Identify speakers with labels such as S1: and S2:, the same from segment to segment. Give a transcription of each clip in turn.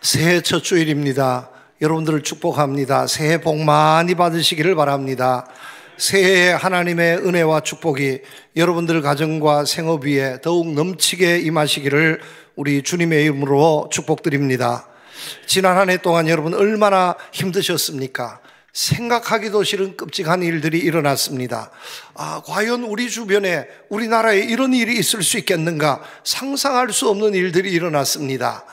S1: 새해 첫 주일입니다. 여러분들을 축복합니다. 새해 복 많이 받으시기를 바랍니다. 새해에 하나님의 은혜와 축복이 여러분들 가정과 생업 위에 더욱 넘치게 임하시기를 우리 주님의 이름으로 축복드립니다. 지난 한 해 동안 여러분 얼마나 힘드셨습니까? 생각하기도 싫은 끔찍한 일들이 일어났습니다. 과연 우리 주변에 우리나라에 이런 일이 있을 수 있겠는가? 상상할 수 없는 일들이 일어났습니다.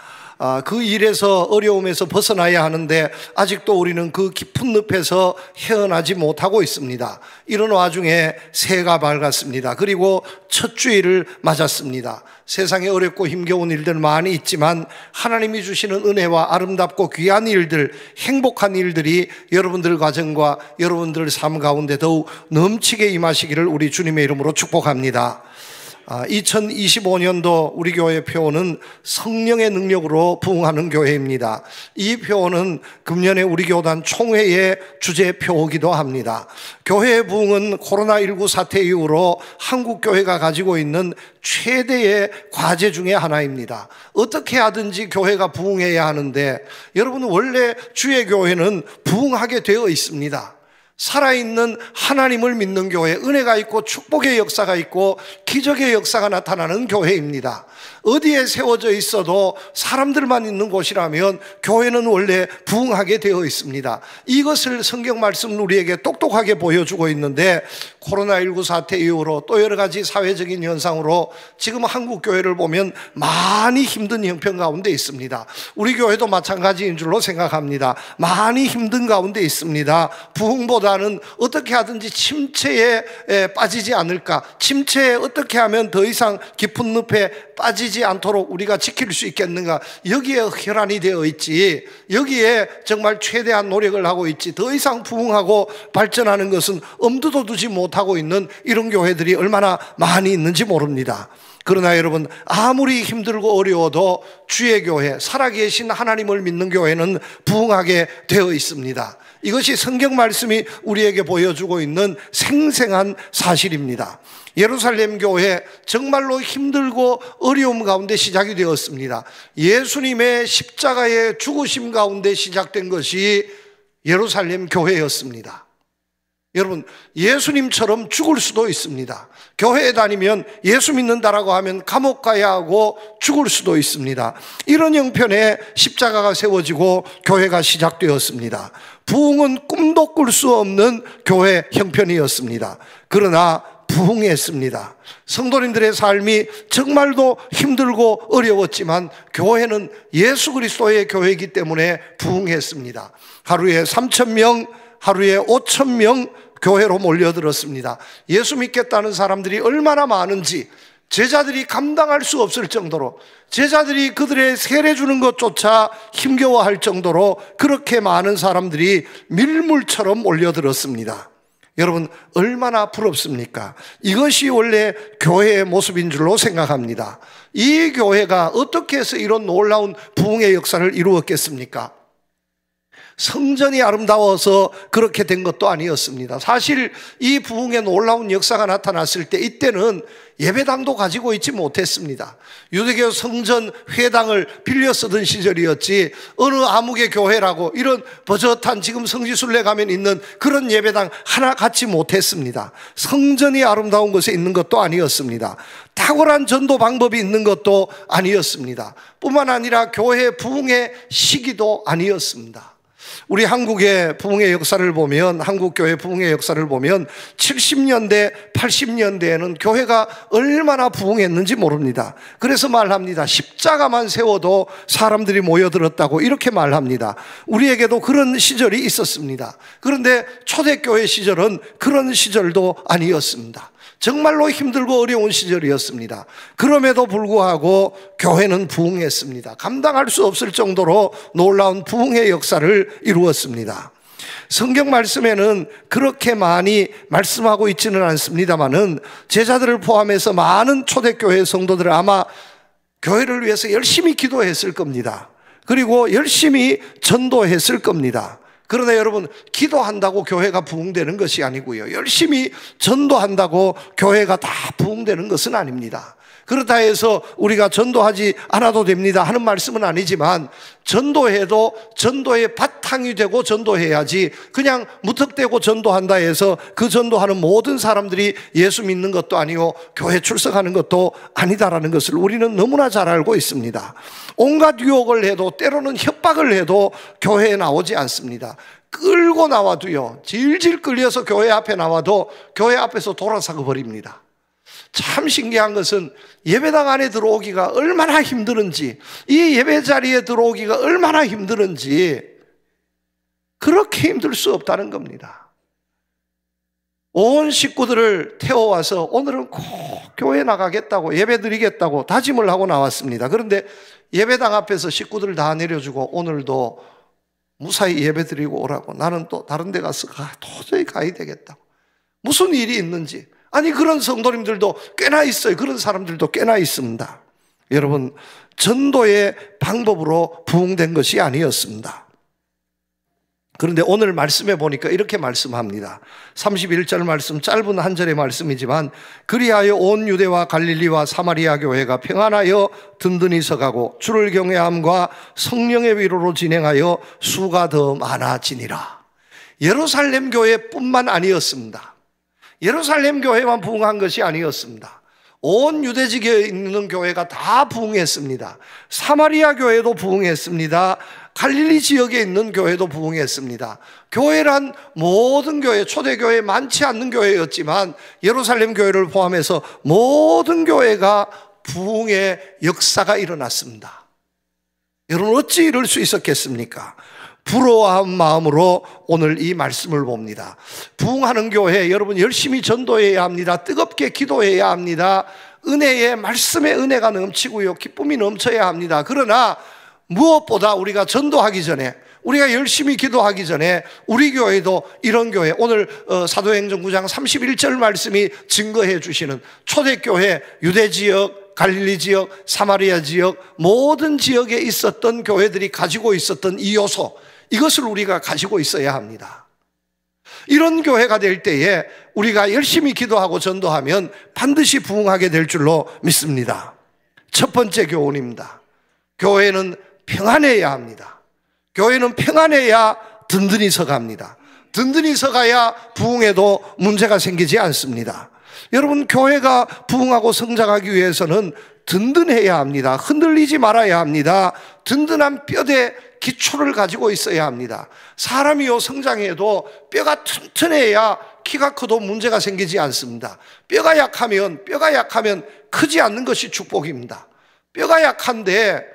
S1: 그 일에서 어려움에서 벗어나야 하는데 아직도 우리는 그 깊은 늪에서 헤어나지 못하고 있습니다. 이런 와중에 새해가 밝았습니다. 그리고 첫 주일을 맞았습니다. 세상에 어렵고 힘겨운 일들 많이 있지만 하나님이 주시는 은혜와 아름답고 귀한 일들, 행복한 일들이 여러분들 가정과 여러분들 삶 가운데 더욱 넘치게 임하시기를 우리 주님의 이름으로 축복합니다. 2025년도 우리 교회 표어는 성령의 능력으로 부흥하는 교회입니다. 이 표어는 금년에 우리 교단 총회의 주제 표어이기도 합니다. 교회의 부흥은 코로나19 사태 이후로 한국 교회가 가지고 있는 최대의 과제 중에 하나입니다. 어떻게 하든지 교회가 부흥해야 하는데 여러분 원래 주의 교회는 부흥하게 되어 있습니다. 살아있는 하나님을 믿는 교회, 은혜가 있고 축복의 역사가 있고 기적의 역사가 나타나는 교회입니다. 어디에 세워져 있어도 사람들만 있는 곳이라면 교회는 원래 부흥하게 되어 있습니다. 이것을 성경 말씀은 우리에게 똑똑하게 보여주고 있는데 코로나19 사태 이후로 또 여러 가지 사회적인 현상으로 지금 한국 교회를 보면 많이 힘든 형편 가운데 있습니다. 우리 교회도 마찬가지인 줄로 생각합니다. 많이 힘든 가운데 있습니다. 부흥보다는 어떻게 하든지 침체에 빠지지 않을까, 침체에 어떻게 하면 더 이상 깊은 늪에 빠지지 않도록 우리가 지킬 수 있겠는가, 여기에 혈안이 되어 있지, 여기에 정말 최대한 노력을 하고 있지, 더 이상 부흥하고 발전하는 것은 엄두도 두지 못하고 있는 이런 교회들이 얼마나 많이 있는지 모릅니다. 그러나 여러분, 아무리 힘들고 어려워도 주의 교회, 살아계신 하나님을 믿는 교회는 부흥하게 되어 있습니다. 이것이 성경 말씀이 우리에게 보여주고 있는 생생한 사실입니다. 예루살렘 교회 정말로 힘들고 어려움 가운데 시작이 되었습니다. 예수님의 십자가의 죽으심 가운데 시작된 것이 예루살렘 교회였습니다. 여러분, 예수님처럼 죽을 수도 있습니다. 교회에 다니면 예수 믿는다라고 하면 감옥 가야 하고 죽을 수도 있습니다. 이런 형편에 십자가가 세워지고 교회가 시작되었습니다. 부흥은 꿈도 꿀 수 없는 교회 형편이었습니다. 그러나 부흥했습니다. 성도님들의 삶이 정말로 힘들고 어려웠지만 교회는 예수 그리스도의 교회이기 때문에 부흥했습니다. 하루에 3,000명, 하루에 5,000명 교회로 몰려들었습니다. 예수 믿겠다는 사람들이 얼마나 많은지 제자들이 감당할 수 없을 정도로, 제자들이 그들의 세례 주는 것조차 힘겨워할 정도로 그렇게 많은 사람들이 밀물처럼 몰려들었습니다. 여러분 얼마나 부럽습니까? 이것이 원래 교회의 모습인 줄로 생각합니다. 이 교회가 어떻게 해서 이런 놀라운 부흥의 역사를 이루었겠습니까? 성전이 아름다워서 그렇게 된 것도 아니었습니다. 사실 이 부흥의 놀라운 역사가 나타났을 때 이때는 예배당도 가지고 있지 못했습니다. 유대교 성전 회당을 빌려 쓰던 시절이었지 어느 아무개 교회라고 이런 버젓한 지금 성지순례 가면 있는 그런 예배당 하나 갖지 못했습니다. 성전이 아름다운 곳에 있는 것도 아니었습니다. 탁월한 전도 방법이 있는 것도 아니었습니다. 뿐만 아니라 교회 부흥의 시기도 아니었습니다. 우리 한국의 부흥의 역사를 보면, 한국 교회 부흥의 역사를 보면 70년대, 80년대에는 교회가 얼마나 부흥했는지 모릅니다. 그래서 말합니다. 십자가만 세워도 사람들이 모여들었다고 이렇게 말합니다. 우리에게도 그런 시절이 있었습니다. 그런데 초대교회 시절은 그런 시절도 아니었습니다. 정말로 힘들고 어려운 시절이었습니다. 그럼에도 불구하고 교회는 부흥했습니다. 감당할 수 없을 정도로 놀라운 부흥의 역사를 이루었습니다. 성경 말씀에는 그렇게 많이 말씀하고 있지는 않습니다만은 제자들을 포함해서 많은 초대교회 성도들은 아마 교회를 위해서 열심히 기도했을 겁니다. 그리고 열심히 전도했을 겁니다. 그러나 여러분, 기도한다고 교회가 부흥되는 것이 아니고요, 열심히 전도한다고 교회가 다 부흥되는 것은 아닙니다. 그렇다 해서 우리가 전도하지 않아도 됩니다 하는 말씀은 아니지만, 전도해도 전도의 바탕이 되고 전도해야지 그냥 무턱대고 전도한다 해서 그 전도하는 모든 사람들이 예수 믿는 것도 아니고 교회 출석하는 것도 아니다라는 것을 우리는 너무나 잘 알고 있습니다. 온갖 유혹을 해도, 때로는 협박을 해도 교회에 나오지 않습니다. 끌고 나와도요, 질질 끌려서 교회 앞에 나와도 교회 앞에서 돌아서고 버립니다. 참 신기한 것은 예배당 안에 들어오기가 얼마나 힘드는지, 이 예배 자리에 들어오기가 얼마나 힘드는지, 그렇게 힘들 수 없다는 겁니다. 온 식구들을 태워와서 오늘은 꼭 교회 나가겠다고, 예배 드리겠다고 다짐을 하고 나왔습니다. 그런데 예배당 앞에서 식구들 다 내려주고 오늘도 무사히 예배 드리고 오라고, 나는 또 다른 데 가서 도저히 가야 되겠다고. 무슨 일이 있는지. 아니, 그런 성도님들도 꽤나 있어요. 그런 사람들도 꽤나 있습니다. 여러분, 전도의 방법으로 부흥된 것이 아니었습니다. 그런데 오늘 말씀해 보니까 이렇게 말씀합니다. 31절 말씀, 짧은 한 절의 말씀이지만, 그리하여 온 유대와 갈릴리와 사마리아 교회가 평안하여 든든히 서가고 주를 경외함과 성령의 위로로 진행하여 수가 더 많아지니라. 예루살렘 교회뿐만 아니었습니다. 예루살렘 교회만 부흥한 것이 아니었습니다. 온 유대지기에 있는 교회가 다 부흥했습니다. 사마리아 교회도 부흥했습니다. 갈릴리 지역에 있는 교회도 부흥했습니다. 교회란 모든 교회, 초대교회 많지 않는 교회였지만 예루살렘 교회를 포함해서 모든 교회가 부흥의 역사가 일어났습니다. 여러분, 어찌 이럴 수 있었겠습니까? 부러워한 마음으로 오늘 이 말씀을 봅니다. 부흥하는 교회, 여러분 열심히 전도해야 합니다. 뜨겁게 기도해야 합니다. 은혜에, 말씀의 은혜가 넘치고요, 기쁨이 넘쳐야 합니다. 그러나 무엇보다 우리가 전도하기 전에, 우리가 열심히 기도하기 전에 우리 교회도 이런 교회, 오늘 사도행전 9장 31절 말씀이 증거해 주시는 초대교회, 유대지역, 갈릴리 지역, 사마리아 지역, 모든 지역에 있었던 교회들이 가지고 있었던 이 요소, 이것을 우리가 가지고 있어야 합니다. 이런 교회가 될 때에 우리가 열심히 기도하고 전도하면 반드시 부흥하게 될 줄로 믿습니다. 첫 번째 교훈입니다. 교회는 평안해야 합니다. 교회는 평안해야 든든히 서갑니다. 든든히 서가야 부흥에도 문제가 생기지 않습니다. 여러분, 교회가 부흥하고 성장하기 위해서는 든든해야 합니다. 흔들리지 말아야 합니다. 든든한 뼈대 기초를 가지고 있어야 합니다. 사람이요, 성장해도 뼈가 튼튼해야 키가 커도 문제가 생기지 않습니다. 뼈가 약하면 크지 않는 것이 축복입니다. 뼈가 약한데,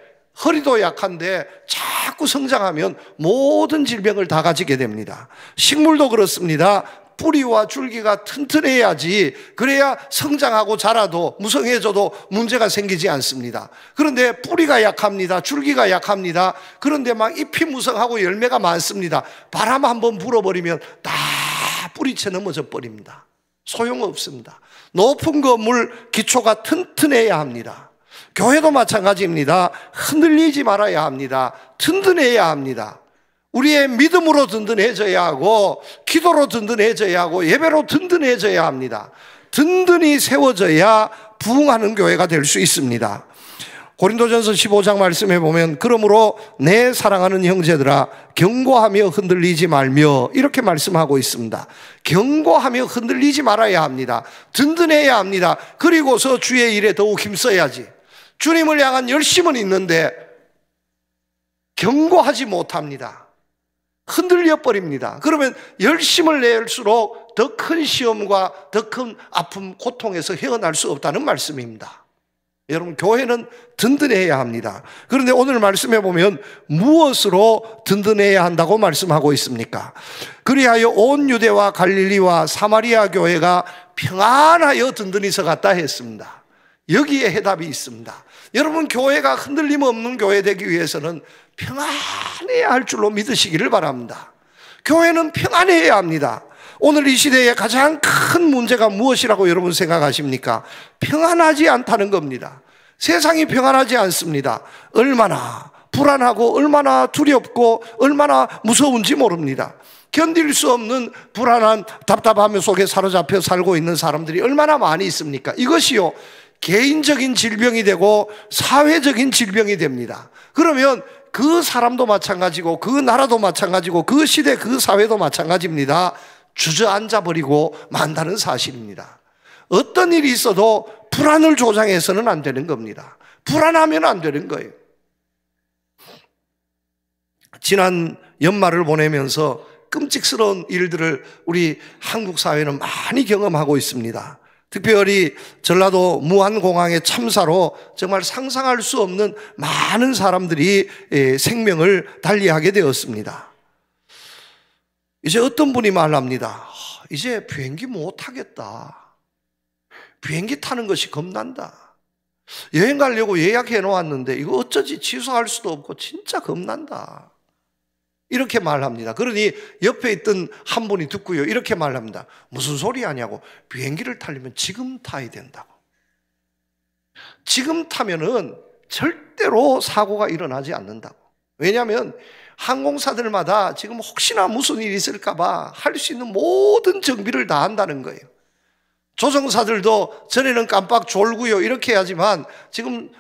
S1: 허리도 약한데 자꾸 성장하면 모든 질병을 다 가지게 됩니다. 식물도 그렇습니다. 뿌리와 줄기가 튼튼해야지, 그래야 성장하고 자라도 무성해져도 문제가 생기지 않습니다. 그런데 뿌리가 약합니다. 줄기가 약합니다. 그런데 막 잎이 무성하고 열매가 많습니다. 바람 한번 불어버리면 다 뿌리채 넘어져 버립니다. 소용없습니다. 높은 건물 기초가 튼튼해야 합니다. 교회도 마찬가지입니다. 흔들리지 말아야 합니다. 든든해야 합니다. 우리의 믿음으로 든든해져야 하고, 기도로 든든해져야 하고, 예배로 든든해져야 합니다. 든든히 세워져야 부흥하는 교회가 될 수 있습니다. 고린도전서 15장 말씀해 보면, 그러므로 내 사랑하는 형제들아 경고하며 흔들리지 말며, 이렇게 말씀하고 있습니다. 경고하며 흔들리지 말아야 합니다. 든든해야 합니다. 그리고서 주의 일에 더욱 힘써야지. 주님을 향한 열심은 있는데 경고하지 못합니다. 흔들려 버립니다. 그러면 열심을 낼수록 더 큰 시험과 더 큰 아픔, 고통에서 헤어날 수 없다는 말씀입니다. 여러분, 교회는 든든해야 합니다. 그런데 오늘 말씀해 보면 무엇으로 든든해야 한다고 말씀하고 있습니까? 그리하여 온 유대와 갈릴리와 사마리아 교회가 평안하여 든든히 서갔다 했습니다. 여기에 해답이 있습니다. 여러분, 교회가 흔들림 없는 교회 되기 위해서는 평안해야 할 줄로 믿으시기를 바랍니다. 교회는 평안해야 합니다. 오늘 이 시대에 가장 큰 문제가 무엇이라고 여러분 생각하십니까? 평안하지 않다는 겁니다. 세상이 평안하지 않습니다. 얼마나 불안하고 얼마나 두렵고 얼마나 무서운지 모릅니다. 견딜 수 없는 불안한 답답함 속에 사로잡혀 살고 있는 사람들이 얼마나 많이 있습니까? 이것이요, 개인적인 질병이 되고 사회적인 질병이 됩니다. 그러면 그 사람도 마찬가지고 그 나라도 마찬가지고 그 시대 그 사회도 마찬가지입니다. 주저앉아 버리고 만다는 사실입니다. 어떤 일이 있어도 불안을 조장해서는 안 되는 겁니다. 불안하면 안 되는 거예요. 지난 연말을 보내면서 끔찍스러운 일들을 우리 한국 사회는 많이 경험하고 있습니다. 특별히 전라도 무안공항의 참사로 정말 상상할 수 없는 많은 사람들이 생명을 달리하게 되었습니다. 이제 어떤 분이 말합니다. 이제 비행기 못 타겠다. 비행기 타는 것이 겁난다. 여행 가려고 예약해 놓았는데 이거 어쩌지 취소할 수도 없고 진짜 겁난다. 이렇게 말합니다. 그러니 옆에 있던 한 분이 듣고요, 이렇게 말합니다. 무슨 소리 하냐고. 비행기를 타려면 지금 타야 된다고. 지금 타면은 절대로 사고가 일어나지 않는다고. 왜냐하면 항공사들마다 지금 혹시나 무슨 일이 있을까봐 할 수 있는 모든 정비를 다 한다는 거예요. 조종사들도 전에는 깜빡 졸고요 이렇게 하지만 지금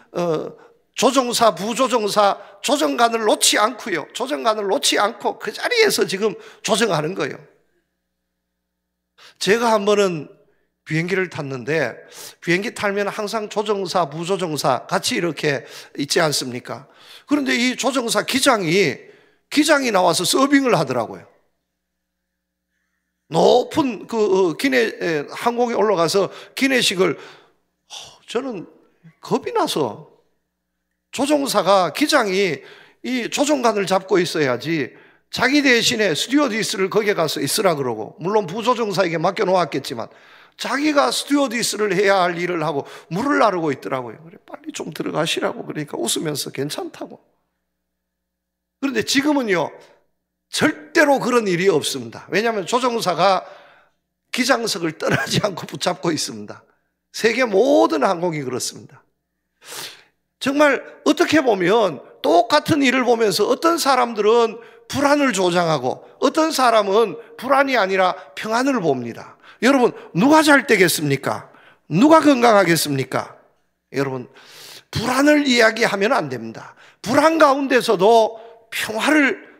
S1: 조종사, 부조종사, 조정관을 놓지 않고요. 조정관을 놓지 않고 그 자리에서 지금 조정하는 거예요. 제가 한 번은 비행기를 탔는데 비행기 타면 항상 조종사, 부조종사 같이 이렇게 있지 않습니까? 그런데 이 조종사 기장이 나와서 서빙을 하더라고요. 높은 항공에 올라가서 기내식을 저는 겁이 나서 조종사가 기장이 이 조종관을 잡고 있어야지 자기 대신에 스튜어디스를 거기에 가서 있으라 그러고, 물론 부조종사에게 맡겨놓았겠지만 자기가 스튜어디스를 해야 할 일을 하고 물을 나르고 있더라고요. 그래, 빨리 좀 들어가시라고 그러니까 웃으면서 괜찮다고. 그런데 지금은요 절대로 그런 일이 없습니다. 왜냐하면 조종사가 기장석을 떠나지 않고 붙잡고 있습니다. 세계 모든 항공이 그렇습니다. 정말 어떻게 보면 똑같은 일을 보면서 어떤 사람들은 불안을 조장하고 어떤 사람은 불안이 아니라 평안을 봅니다. 여러분, 누가 잘 되겠습니까? 누가 건강하겠습니까? 여러분, 불안을 이야기하면 안 됩니다. 불안 가운데서도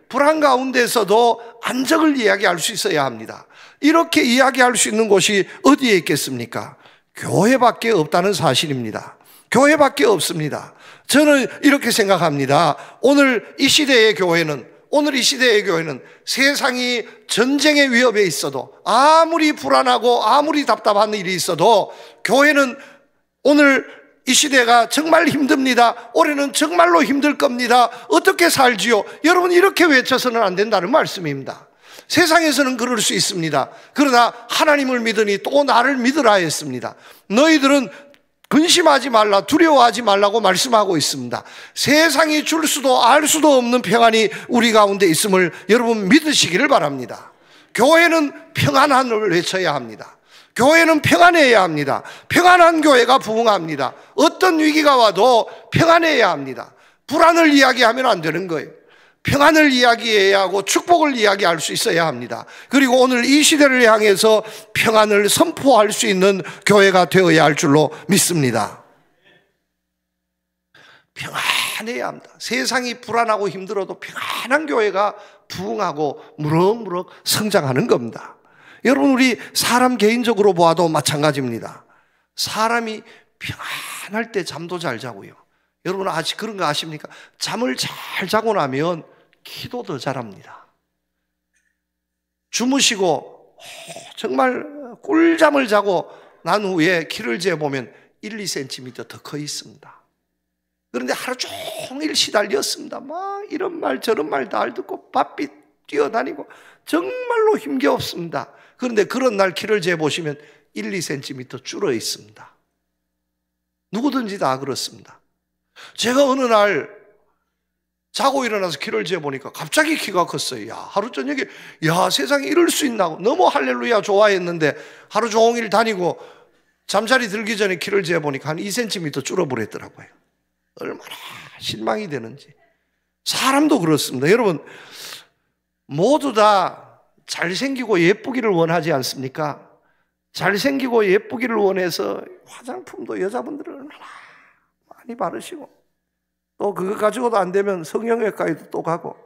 S1: 불안 가운데서도 안정을 이야기할 수 있어야 합니다. 이렇게 이야기할 수 있는 곳이 어디에 있겠습니까? 교회밖에 없다는 사실입니다. 교회밖에 없습니다. 저는 이렇게 생각합니다. 오늘 이 시대의 교회는 세상이 전쟁의 위협에 있어도, 아무리 불안하고 아무리 답답한 일이 있어도 교회는 오늘 이 시대가 정말 힘듭니다. 올해는 정말로 힘들 겁니다. 어떻게 살지요? 여러분, 이렇게 외쳐서는 안 된다는 말씀입니다. 세상에서는 그럴 수 있습니다. 그러나 하나님을 믿으니 또 나를 믿으라 했습니다. 너희들은 근심하지 말라, 두려워하지 말라고 말씀하고 있습니다. 세상이 줄 수도 알 수도 없는 평안이 우리 가운데 있음을 여러분 믿으시기를 바랍니다. 교회는 평안함을 외쳐야 합니다. 교회는 평안해야 합니다. 평안한 교회가 부흥합니다. 어떤 위기가 와도 평안해야 합니다. 불안을 이야기하면 안 되는 거예요. 평안을 이야기해야 하고 축복을 이야기할 수 있어야 합니다. 그리고 오늘 이 시대를 향해서 평안을 선포할 수 있는 교회가 되어야 할 줄로 믿습니다. 평안해야 합니다. 세상이 불안하고 힘들어도 평안한 교회가 부흥하고 무럭무럭 성장하는 겁니다. 여러분, 우리 사람 개인적으로 보아도 마찬가지입니다. 사람이 평안할 때 잠도 잘 자고요. 여러분 아직 그런 거 아십니까? 잠을 잘 자고 나면 기도 더 잘합니다. 주무시고 정말 꿀잠을 자고 난 후에 키를 재보면 1, 2cm 더 커 있습니다. 그런데 하루 종일 시달렸습니다. 막 이런 말 저런 말 다 듣고 바삐 뛰어다니고 정말로 힘겨웠습니다. 그런데 그런 날 키를 재보시면 1, 2cm 줄어 있습니다. 누구든지 다 그렇습니다. 제가 어느 날 자고 일어나서 키를 재보니까 갑자기 키가 컸어요. 야, 하루 저녁에 세상에 이럴 수 있나, 너무 할렐루야 좋아했는데 하루 종일 다니고 잠자리 들기 전에 키를 재보니까 한 2cm 줄어버렸더라고요. 얼마나 실망이 되는지. 사람도 그렇습니다. 여러분, 모두 다 잘생기고 예쁘기를 원하지 않습니까? 잘생기고 예쁘기를 원해서 화장품도 여자분들은 얼마나 많이 바르시고, 또 그거 가지고도 안 되면 성형외과에도 또 가고.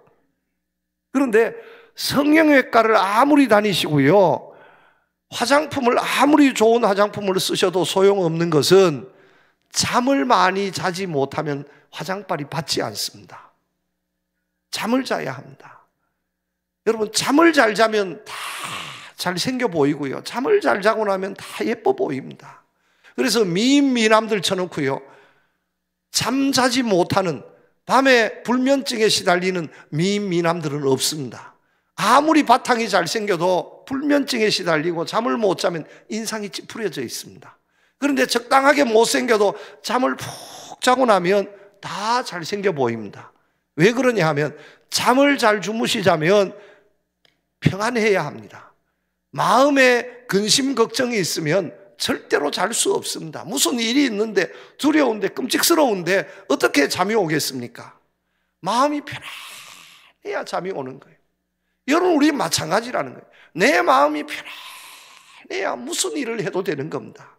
S1: 그런데 성형외과를 아무리 다니시고요, 화장품을 아무리 좋은 화장품을 쓰셔도 소용없는 것은 잠을 많이 자지 못하면 화장빨이 받지 않습니다. 잠을 자야 합니다. 여러분, 잠을 잘 자면 다 잘생겨 보이고요, 잠을 잘 자고 나면 다 예뻐 보입니다. 그래서 미인미남들 쳐놓고요, 잠자지 못하는, 밤에 불면증에 시달리는 미인미남들은 없습니다. 아무리 바탕이 잘생겨도 불면증에 시달리고 잠을 못 자면 인상이 찌푸려져 있습니다. 그런데 적당하게 못생겨도 잠을 푹 자고 나면 다 잘생겨 보입니다. 왜 그러냐 하면, 잠을 잘 주무시자면 평안해야 합니다. 마음에 근심 걱정이 있으면 절대로 잘 수 없습니다. 무슨 일이 있는데, 두려운데, 끔찍스러운데 어떻게 잠이 오겠습니까? 마음이 편안해야 잠이 오는 거예요. 여러분, 우리 마찬가지라는 거예요. 내 마음이 편안해야 무슨 일을 해도 되는 겁니다.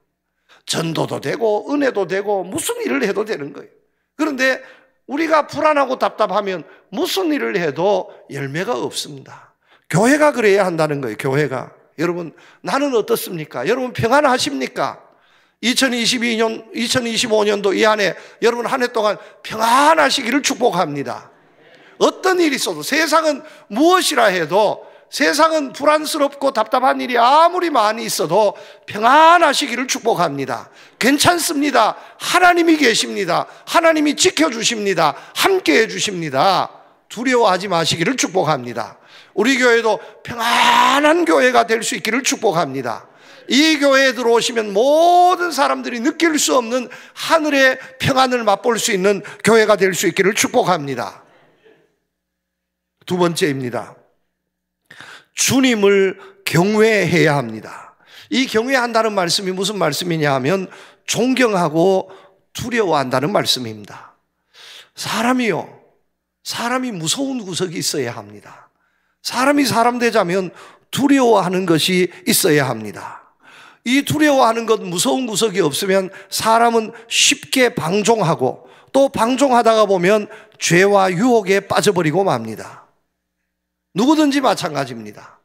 S1: 전도도 되고 은혜도 되고 무슨 일을 해도 되는 거예요. 그런데 우리가 불안하고 답답하면 무슨 일을 해도 열매가 없습니다. 교회가 그래야 한다는 거예요. 교회가. 여러분, 나는 어떻습니까? 여러분 평안하십니까? 2025년도 이 안에 여러분 한 해 동안 평안하시기를 축복합니다. 어떤 일이 있어도, 세상은 무엇이라 해도, 세상은 불안스럽고 답답한 일이 아무리 많이 있어도 평안하시기를 축복합니다. 괜찮습니다. 하나님이 계십니다. 하나님이 지켜주십니다. 함께해 주십니다. 두려워하지 마시기를 축복합니다. 우리 교회도 평안한 교회가 될 수 있기를 축복합니다. 이 교회에 들어오시면 모든 사람들이 느낄 수 없는 하늘의 평안을 맛볼 수 있는 교회가 될 수 있기를 축복합니다. 두 번째입니다. 주님을 경외해야 합니다. 이 경외한다는 말씀이 무슨 말씀이냐 하면 존경하고 두려워한다는 말씀입니다. 사람이 무서운 구석이 있어야 합니다. 사람이 사람 되자면 두려워하는 것이 있어야 합니다. 이 두려워하는 것, 무서운 구석이 없으면 사람은 쉽게 방종하고, 또 방종하다가 보면 죄와 유혹에 빠져버리고 맙니다. 누구든지 마찬가지입니다.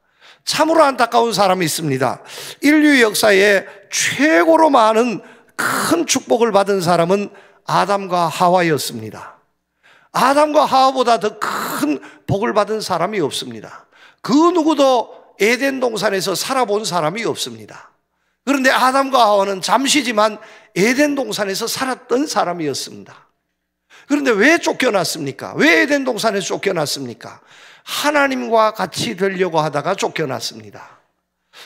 S1: 참으로 안타까운 사람이 있습니다. 인류 역사에 최고로 많은 큰 축복을 받은 사람은 아담과 하와였습니다. 아담과 하와보다 더 큰 복을 받은 사람이 없습니다. 그 누구도 에덴 동산에서 살아본 사람이 없습니다. 그런데 아담과 하와는 잠시지만 에덴 동산에서 살았던 사람이었습니다. 그런데 왜 쫓겨났습니까? 왜 에덴 동산에서 쫓겨났습니까? 하나님과 같이 되려고 하다가 쫓겨났습니다.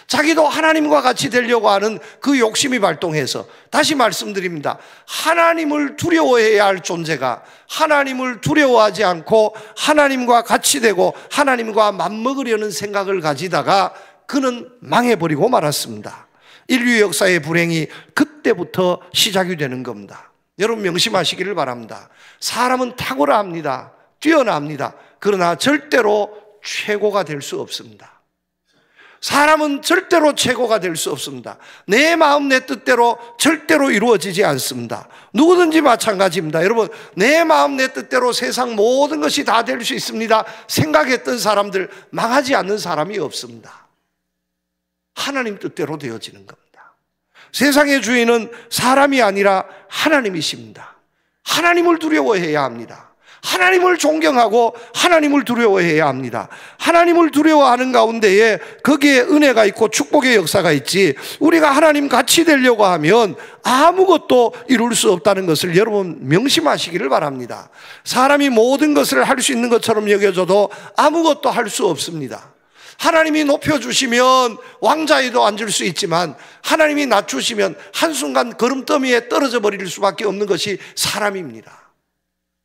S1: 자기도 하나님과 같이 되려고 하는 그 욕심이 발동해서, 다시 말씀드립니다. 하나님을 두려워해야 할 존재가 하나님을 두려워하지 않고 하나님과 같이 되고 하나님과 맞먹으려는 생각을 가지다가 그는 망해버리고 말았습니다. 인류 역사의 불행이 그때부터 시작이 되는 겁니다. 여러분 명심하시기를 바랍니다. 사람은 탁월합니다. 뛰어납니다. 그러나 절대로 최고가 될 수 없습니다. 사람은 절대로 최고가 될 수 없습니다. 내 마음 내 뜻대로 절대로 이루어지지 않습니다. 누구든지 마찬가지입니다. 여러분, 내 마음 내 뜻대로 세상 모든 것이 다 될 수 있습니다 생각했던 사람들, 망하지 않는 사람이 없습니다. 하나님 뜻대로 되어지는 겁니다. 세상의 주인은 사람이 아니라 하나님이십니다. 하나님을 두려워해야 합니다. 하나님을 존경하고 하나님을 두려워해야 합니다. 하나님을 두려워하는 가운데에 거기에 은혜가 있고 축복의 역사가 있지, 우리가 하나님 같이 되려고 하면 아무것도 이룰 수 없다는 것을 여러분 명심하시기를 바랍니다. 사람이 모든 것을 할 수 있는 것처럼 여겨져도 아무것도 할 수 없습니다. 하나님이 높여주시면 왕자에도 앉을 수 있지만, 하나님이 낮추시면 한순간 걸음더미에 떨어져 버릴 수밖에 없는 것이 사람입니다.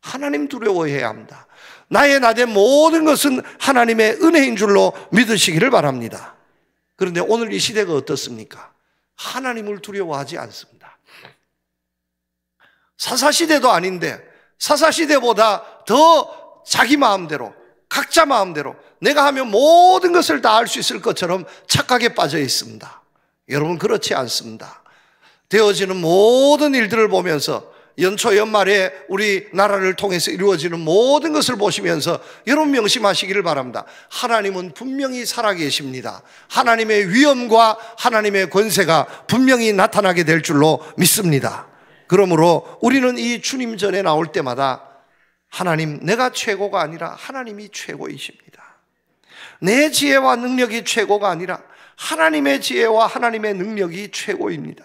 S1: 하나님 두려워해야 합니다. 나의 나된 모든 것은 하나님의 은혜인 줄로 믿으시기를 바랍니다. 그런데 오늘 이 시대가 어떻습니까? 하나님을 두려워하지 않습니다. 사사시대도 아닌데 사사시대보다 더 자기 마음대로, 각자 마음대로 내가 하면 모든 것을 다 할 수 있을 것처럼 착각에 빠져 있습니다. 여러분, 그렇지 않습니다. 되어지는 모든 일들을 보면서, 연초 연말에 우리 나라를 통해서 이루어지는 모든 것을 보시면서 여러분 명심하시기를 바랍니다. 하나님은 분명히 살아계십니다. 하나님의 위엄과 하나님의 권세가 분명히 나타나게 될 줄로 믿습니다. 그러므로 우리는 이 주님 전에 나올 때마다 하나님, 내가 최고가 아니라 하나님이 최고이십니다. 내 지혜와 능력이 최고가 아니라 하나님의 지혜와 하나님의 능력이 최고입니다.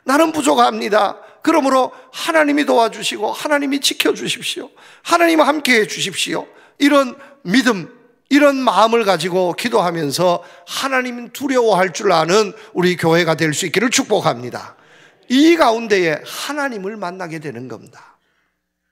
S1: 나는 부족합니다. 그러므로 하나님이 도와주시고 하나님이 지켜주십시오. 하나님 함께 해주십시오. 이런 믿음, 이런 마음을 가지고 기도하면서 하나님 두려워할 줄 아는 우리 교회가 될 수 있기를 축복합니다. 이 가운데에 하나님을 만나게 되는 겁니다.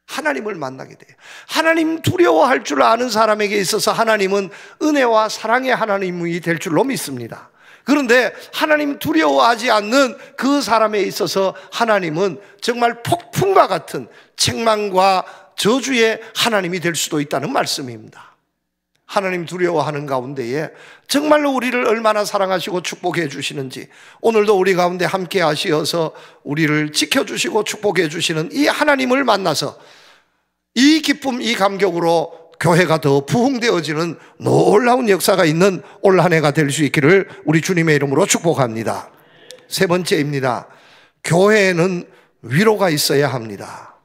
S1: 하나님을 만나게 돼요. 하나님 두려워할 줄 아는 사람에게 있어서 하나님은 은혜와 사랑의 하나님이 될 줄로 믿습니다. 그런데 하나님 두려워하지 않는 그 사람에 있어서 하나님은 정말 폭풍과 같은 책망과 저주의 하나님이 될 수도 있다는 말씀입니다. 하나님 두려워하는 가운데에 정말로 우리를 얼마나 사랑하시고 축복해 주시는지, 오늘도 우리 가운데 함께 하시어서 우리를 지켜주시고 축복해 주시는 이 하나님을 만나서 이 기쁨, 이 감격으로 교회가 더 부흥되어지는 놀라운 역사가 있는 올 한 해가 될 수 있기를 우리 주님의 이름으로 축복합니다. 세 번째입니다. 교회에는 위로가 있어야 합니다.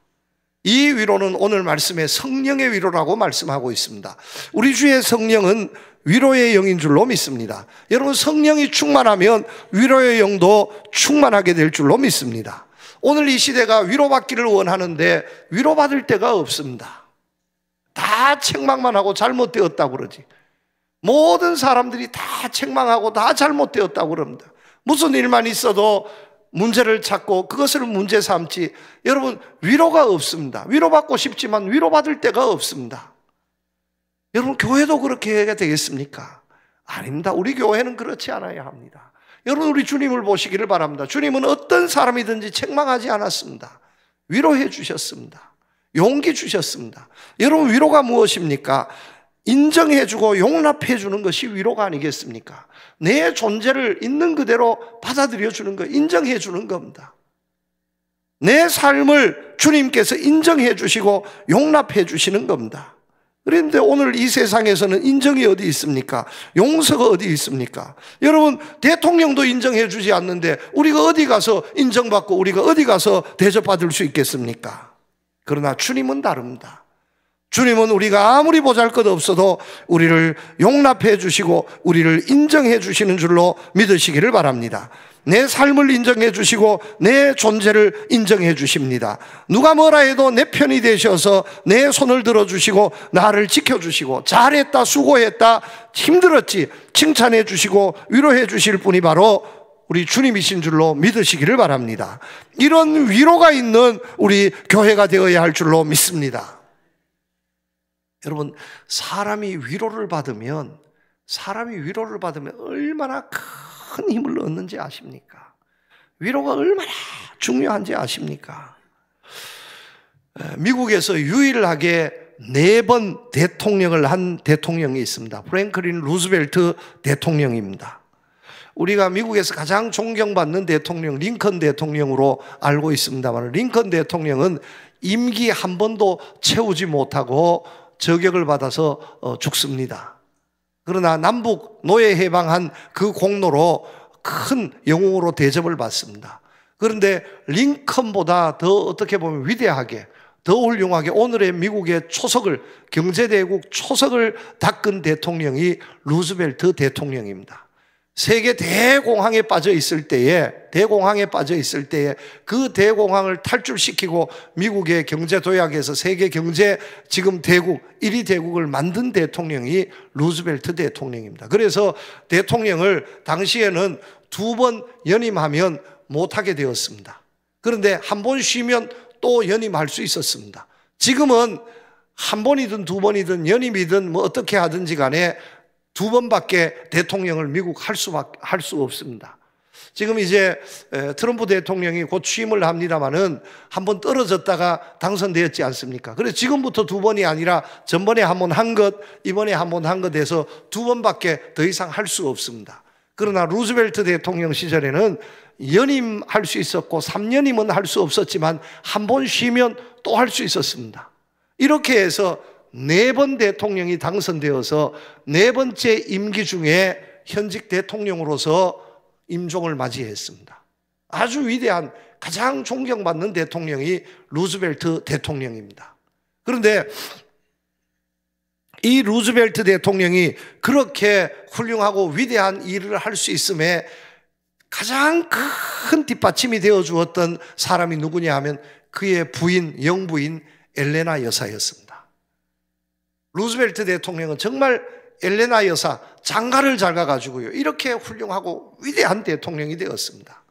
S1: 이 위로는 오늘 말씀에 성령의 위로라고 말씀하고 있습니다. 우리 주의 성령은 위로의 영인 줄로 믿습니다. 여러분, 성령이 충만하면 위로의 영도 충만하게 될 줄로 믿습니다. 오늘 이 시대가 위로받기를 원하는데 위로받을 데가 없습니다. 다 책망만 하고 잘못되었다고 그러지. 모든 사람들이 다 책망하고 다 잘못되었다고 그럽니다. 무슨 일만 있어도 문제를 찾고 그것을 문제 삼지. 여러분, 위로가 없습니다. 위로받고 싶지만 위로받을 데가 없습니다. 여러분, 교회도 그렇게 해야 되겠습니까? 아닙니다. 우리 교회는 그렇지 않아야 합니다. 여러분, 우리 주님을 보시기를 바랍니다. 주님은 어떤 사람이든지 책망하지 않았습니다. 위로해 주셨습니다. 용기 주셨습니다. 여러분, 위로가 무엇입니까? 인정해주고 용납해주는 것이 위로가 아니겠습니까? 내 존재를 있는 그대로 받아들여주는 거, 인정해주는 겁니다. 내 삶을 주님께서 인정해주시고 용납해주시는 겁니다. 그런데 오늘 이 세상에서는 인정이 어디 있습니까? 용서가 어디 있습니까? 여러분, 대통령도 인정해주지 않는데 우리가 어디 가서 인정받고 우리가 어디 가서 대접받을 수 있겠습니까? 그러나 주님은 다릅니다. 주님은 우리가 아무리 보잘것없어도 우리를 용납해 주시고 우리를 인정해 주시는 줄로 믿으시기를 바랍니다. 내 삶을 인정해 주시고 내 존재를 인정해 주십니다. 누가 뭐라 해도 내 편이 되셔서 내 손을 들어주시고 나를 지켜주시고 잘했다, 수고했다, 힘들었지 칭찬해 주시고 위로해 주실 분이 바로 우리 주님이신 줄로 믿으시기를 바랍니다. 이런 위로가 있는 우리 교회가 되어야 할 줄로 믿습니다. 여러분, 사람이 위로를 받으면 얼마나 큰 힘을 얻는지 아십니까? 위로가 얼마나 중요한지 아십니까? 미국에서 유일하게 4번 대통령을 한 대통령이 있습니다. 프랭클린 루즈벨트 대통령입니다. 우리가 미국에서 가장 존경받는 대통령 링컨 대통령으로 알고 있습니다만, 링컨 대통령은 임기 한 번도 채우지 못하고 저격을 받아서 죽습니다. 그러나 남북 노예 해방한 그 공로로 큰 영웅으로 대접을 받습니다. 그런데 링컨보다 더 어떻게 보면 위대하게, 더 훌륭하게 오늘의 미국의 초석을, 경제대국 초석을 닦은 대통령이 루즈벨트 대통령입니다. 세계 대공황에 빠져 있을 때에 그 대공황을 탈출시키고 미국의 경제 도약에서 세계 경제 지금 대국 1위 대국을 만든 대통령이 루즈벨트 대통령입니다. 그래서 대통령을 당시에는 2번 연임하면 못하게 되었습니다. 그런데 한 번 쉬면 또 연임할 수 있었습니다. 지금은 한 번이든 2번이든 연임이든 뭐 어떻게 하든지 간에 2번밖에 대통령을 미국 할 수 없습니다. 지금 이제 트럼프 대통령이 곧 취임을 합니다마는 한번 떨어졌다가 당선되었지 않습니까? 그래서 지금부터 두 번이 아니라 전번에 한 번 한 것, 이번에 한 번 한 것에서 두 번밖에 더 이상 할 수 없습니다. 그러나 루즈벨트 대통령 시절에는 연임할 수 있었고 3년임은 할 수 없었지만 한 번 쉬면 또 할 수 있었습니다. 이렇게 해서 4번 대통령이 당선되어서 4번째 임기 중에 현직 대통령으로서 임종을 맞이했습니다. 아주 위대한, 가장 존경받는 대통령이 루즈벨트 대통령입니다. 그런데 이 루즈벨트 대통령이 그렇게 훌륭하고 위대한 일을 할 수 있음에 가장 큰 뒷받침이 되어 주었던 사람이 누구냐 하면 그의 부인, 영부인 엘레나 여사였습니다. 루즈벨트 대통령은 정말 엘레나 여사 장가를 잘 가가지고요, 이렇게 훌륭하고 위대한 대통령이 되었습니다.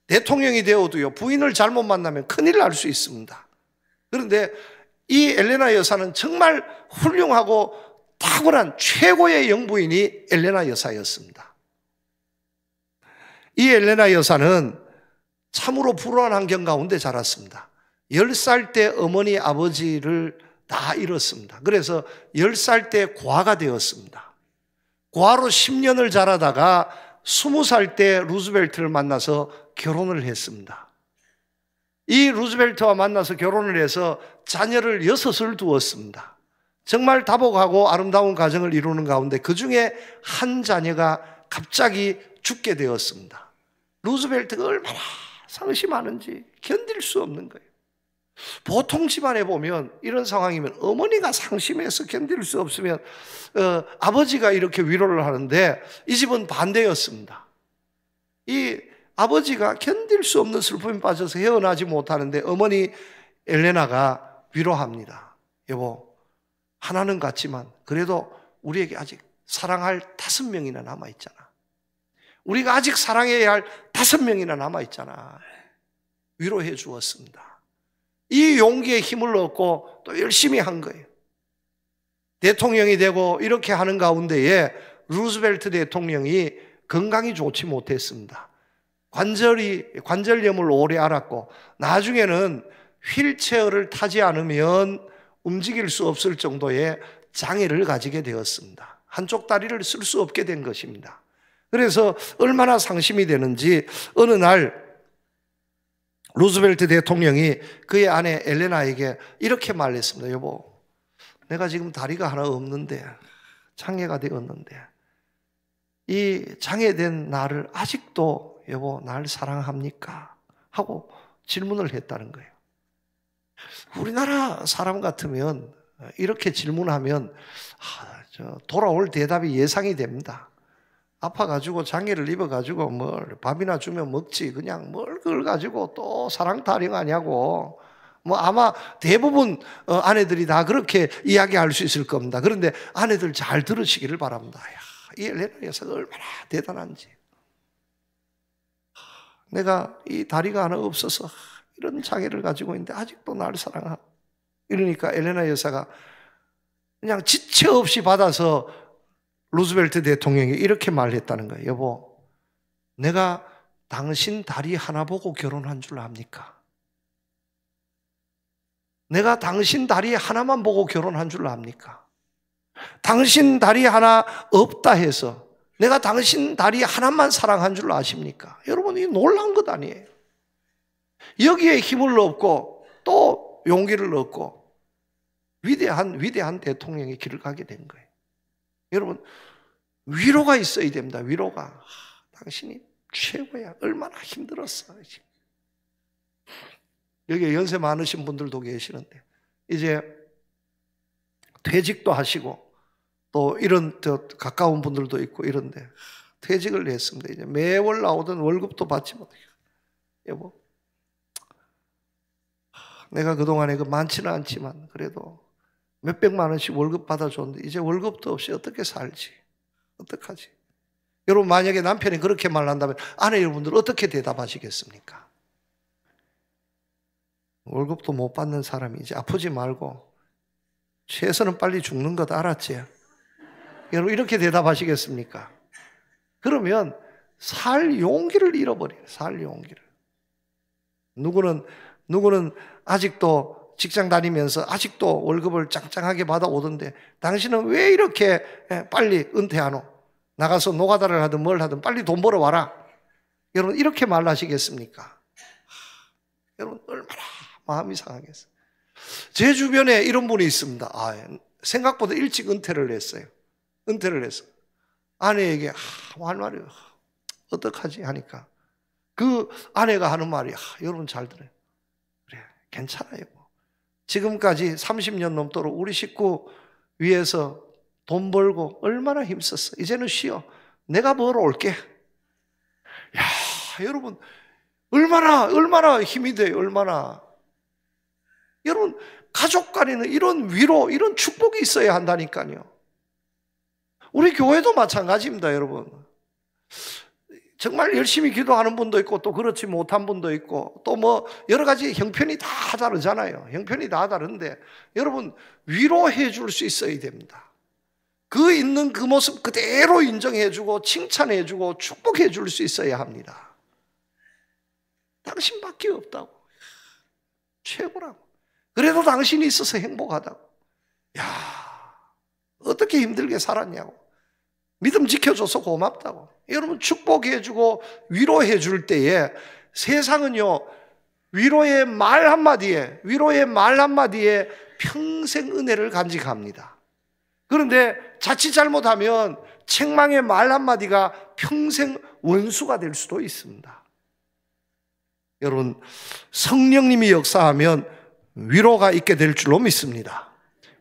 S1: 대통령이 되어도요, 부인을 잘못 만나면 큰일 날 수 있습니다. 그런데 이 엘레나 여사는 정말 훌륭하고 탁월한 최고의 영부인이 엘레나 여사였습니다. 이 엘레나 여사는 참으로 불우한 환경 가운데 자랐습니다. 10살 때 어머니 아버지를 다 잃었습니다. 그래서 10살 때 고아가 되었습니다. 고아로 10년을 자라다가 20살 때 루즈벨트를 만나서 결혼을 했습니다. 이 루즈벨트와 만나서 결혼을 해서 자녀를 6을 두었습니다. 정말 다복하고 아름다운 가정을 이루는 가운데 그 중에 한 자녀가 갑자기 죽게 되었습니다. 루즈벨트가 얼마나 상심하는지 견딜 수 없는 거예요. 보통 집안에 보면 이런 상황이면 어머니가 상심해서 견딜 수 없으면 아버지가 이렇게 위로를 하는데 이 집은 반대였습니다. 이 아버지가 견딜 수 없는 슬픔에 빠져서 헤어나지 못하는데 어머니 엘레나가 위로합니다. 여보, 하나는 같지만 그래도 우리에게 아직 사랑할 5명이나 남아있잖아. 우리가 아직 사랑해야 할 5명이나 남아있잖아. 위로해 주었습니다. 이 용기에 힘을 얻고 또 열심히 한 거예요. 대통령이 되고 이렇게 하는 가운데에 루즈벨트 대통령이 건강이 좋지 못했습니다. 관절염을 오래 앓았고 나중에는 휠체어를 타지 않으면 움직일 수 없을 정도의 장애를 가지게 되었습니다. 한쪽 다리를 쓸 수 없게 된 것입니다. 그래서 얼마나 상심이 되는지 어느 날 루즈벨트 대통령이 그의 아내 엘레나에게 이렇게 말했습니다. 여보, 내가 지금 다리가 하나 없는데, 장애가 되었는데 이 장애된 나를 아직도 여보 날 사랑합니까? 하고 질문을 했다는 거예요. 우리나라 사람 같으면 이렇게 질문하면 돌아올 대답이 예상이 됩니다. 아파가지고 장애를 입어가지고 뭘 밥이나 주면 먹지 그냥 뭘 그걸 가지고 또 사랑 타령하냐고. 뭐 아마 대부분 아내들이 다 그렇게 이야기할 수 있을 겁니다. 그런데 아내들 잘 들으시기를 바랍니다. 이 엘레나 여사가 얼마나 대단한지. 내가 이 다리가 하나 없어서 이런 장애를 가지고 있는데 아직도 나를 사랑하고. 이러니까 엘레나 여사가 그냥 지체 없이 받아서 루즈벨트 대통령이 이렇게 말했다는 거예요. 여보, 내가 당신 다리 하나 보고 결혼한 줄 압니까? 내가 당신 다리 하나만 보고 결혼한 줄 압니까? 당신 다리 하나 없다 해서 내가 당신 다리 하나만 사랑한 줄 아십니까? 여러분, 이 놀라운 것 아니에요. 여기에 힘을 얻고 또 용기를 얻고 위대한 대통령의 길을 가게 된 거예요. 여러분, 위로가 있어야 됩니다. 위로가. 당신이 최고야. 얼마나 힘들었어. 여기 연세 많으신 분들도 계시는데 이제 퇴직도 하시고 또 이런 가까운 분들도 있고 이런데 퇴직을 했습니다. 이제 매월 나오던 월급도 받지 못해요. 여보, 내가 그동안에 많지는 않지만 그래도 몇백만 원씩 월급 받아줬는데 이제 월급도 없이 어떻게 살지? 어떡하지? 여러분, 만약에 남편이 그렇게 말한다면 아내 여러분들 어떻게 대답하시겠습니까? 월급도 못 받는 사람이 이제 아프지 말고 최선은 빨리 죽는 것 알았지? 여러분, 이렇게 대답하시겠습니까? 그러면 살 용기를 잃어버려요. 살 용기를. 누구는 아직도 직장 다니면서 아직도 월급을 짱짱하게 받아오던데 당신은 왜 이렇게 빨리 은퇴하노? 나가서 노가다를 하든 뭘 하든 빨리 돈 벌어와라. 여러분 이렇게 말하시겠습니까? 여러분 얼마나 마음이 상하겠어요. 제 주변에 이런 분이 있습니다. 생각보다 일찍 은퇴를 했어요. 아내에게 할 말이 어떡하지 하니까 그 아내가 하는 말이 여러분 잘 들어요. 그래 괜찮아요. 지금까지 30년 넘도록 우리 식구 위해서 돈 벌고 얼마나 힘썼어. 이제는 쉬어. 내가 벌어올게. 야, 여러분 얼마나 힘이 돼요. 얼마나. 여러분 가족 간에는 이런 위로, 이런 축복이 있어야 한다니까요. 우리 교회도 마찬가지입니다, 여러분. 정말 열심히 기도하는 분도 있고 또 그렇지 못한 분도 있고 또 뭐 여러 가지 형편이 다 다르잖아요. 형편이 다 다른데 여러분 위로해 줄 수 있어야 됩니다. 그 있는 그 모습 그대로 인정해 주고 칭찬해 주고 축복해 줄 수 있어야 합니다. 당신밖에 없다고. 최고라고. 그래도 당신이 있어서 행복하다고. 야, 어떻게 힘들게 살았냐고. 믿음 지켜줘서 고맙다고. 여러분 축복해 주고 위로해 줄 때에 세상은요 위로의 말 한마디에 평생 은혜를 간직합니다. 그런데 자칫 잘못하면 책망의 말 한마디가 평생 원수가 될 수도 있습니다. 여러분 성령님이 역사하면 위로가 있게 될 줄로 믿습니다.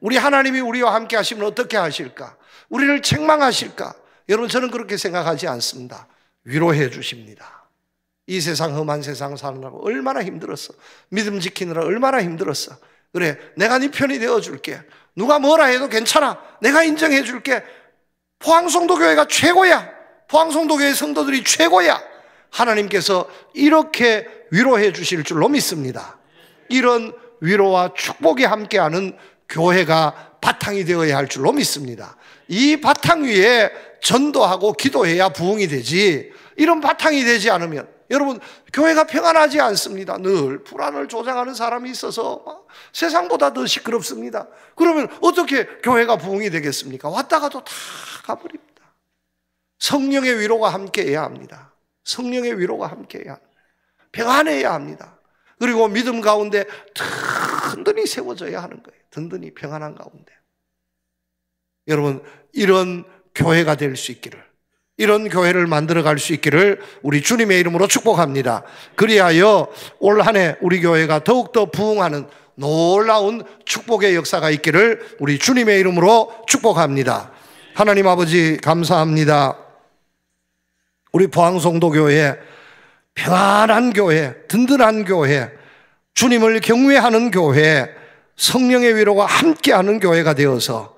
S1: 우리 하나님이 우리와 함께 하시면 어떻게 하실까? 우리를 책망하실까? 여러분 저는 그렇게 생각하지 않습니다. 위로해 주십니다. 이 세상 험한 세상 사느라고 얼마나 힘들었어. 믿음 지키느라 얼마나 힘들었어. 그래 내가 네 편이 되어줄게. 누가 뭐라 해도 괜찮아. 내가 인정해 줄게. 포항성도교회가 최고야. 포항성도교회 성도들이 최고야. 하나님께서 이렇게 위로해 주실 줄로 믿습니다. 이런 위로와 축복이 함께하는 교회가 바탕이 되어야 할 줄로 믿습니다. 이 바탕 위에 전도하고 기도해야 부흥이 되지, 이런 바탕이 되지 않으면 여러분 교회가 평안하지 않습니다. 늘 불안을 조장하는 사람이 있어서 세상보다 더 시끄럽습니다. 그러면 어떻게 교회가 부흥이 되겠습니까? 왔다가도 다 가버립니다. 성령의 위로가 함께해야 합니다. 성령의 위로가 함께해야 합니다. 평안해야 합니다. 그리고 믿음 가운데 든든히 세워져야 하는 거예요. 든든히 평안한 가운데. 여러분 이런 교회가 될 수 있기를, 이런 교회를 만들어갈 수 있기를 우리 주님의 이름으로 축복합니다. 그리하여 올 한 해 우리 교회가 더욱더 부흥하는 놀라운 축복의 역사가 있기를 우리 주님의 이름으로 축복합니다. 하나님 아버지 감사합니다. 우리 포항성도교회 평안한 교회, 든든한 교회, 주님을 경외하는 교회, 성령의 위로가 함께하는 교회가 되어서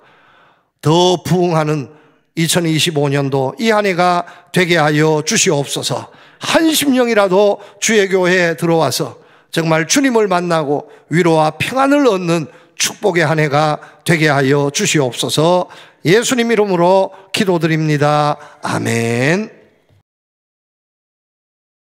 S1: 더 부흥하는 2025년도 이 한 해가 되게 하여 주시옵소서. 한 심령이라도 주의 교회에 들어와서 정말 주님을 만나고 위로와 평안을 얻는 축복의 한 해가 되게 하여 주시옵소서. 예수님 이름으로 기도드립니다. 아멘.